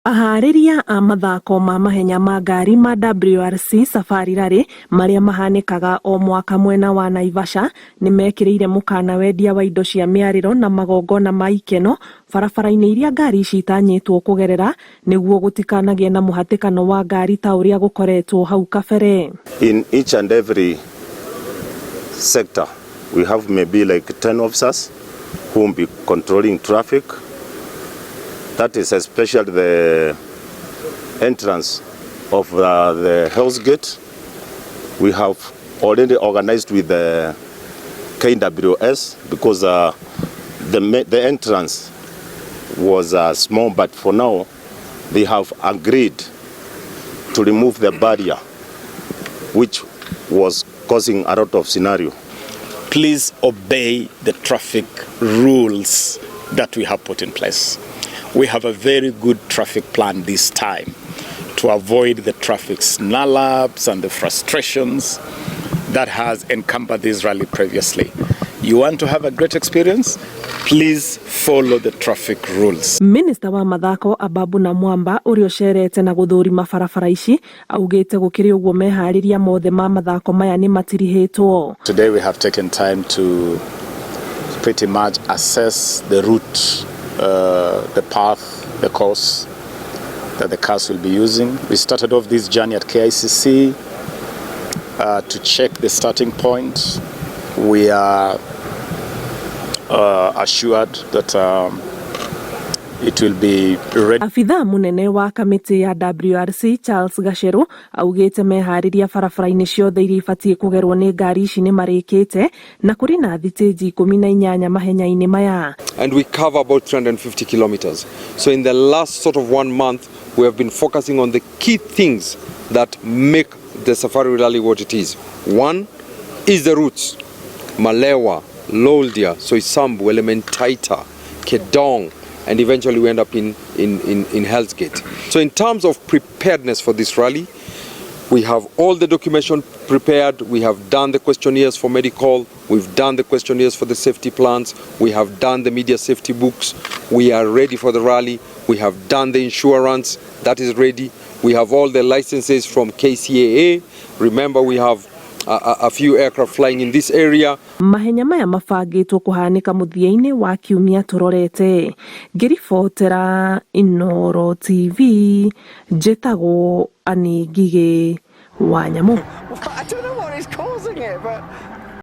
Ahariria a mathako ma mahenya ma ngari ma WRC Safari Rally maria mahanikaga o mwaka mwena wa Naivasha nimekiriire mukana wendia wa indo cia miariro na magongona ma ikeno barabara-ini iria ngari citanyitwo kugerera niguo gutikanagie na muhatikano wa ngari ta uria gukoretwo hau kabere. In each and every sector we have maybe like 10 officers who will be controlling traffic. That is especially the entrance of the Hell's Gate. We have already organized with the KWS because the entrance was small, but for now they have agreed to remove the barrier which was causing a lot of scenario. Please obey the traffic rules that we have put in place. We have a very good traffic plan this time to avoid the traffic snarl-ups and the frustrations that has encumbered this rally previously. You want to have a great experience? Please follow the traffic rules. Minister wa mathako Ababu na Mwamba urio cerete na guthurima barabara ici augite gukiri uguo mehariria mothe ma mathako maya ni matirihetwo. Today we have taken time to pretty much assess the route, the path, the course that the cars will be using. We started off this journey at KICC to check the starting point. We are assured that it will be ready. Afitha munene wa kamiti ya WRC Charles Gasheru augite mehariria barabara-ini ciothe iria ibatie kugerwo ni ngari ici ni marikite na kuri na thiteji 18 mahenya-ini maya. And we cover about 350 kilometers. So in the last sort of 1 month we have been focusing on the key things that make the Safari Rally what it is. One is the routes. Malewa, Loldia, Soisambu, Elementaita, Kedong, and eventually we end up in Hell's Gate. So in terms of preparedness for this rally, we have all the documentation prepared. We have done the questionnaires for medical. We've done the questionnaires for the safety plans. We have done the media safety books. We are ready for the rally. We have done the insurance. That is ready. We have all the licenses from KCAA. Remember, we have a few aircraft flying in this area. Mahenya maya mabangitwo kuhanika muthia-ini wa kiumia turorete. Ngiribotera Inooro TV njitagwo Ani Ngige wa Nyamu. I don't know what is causing it, but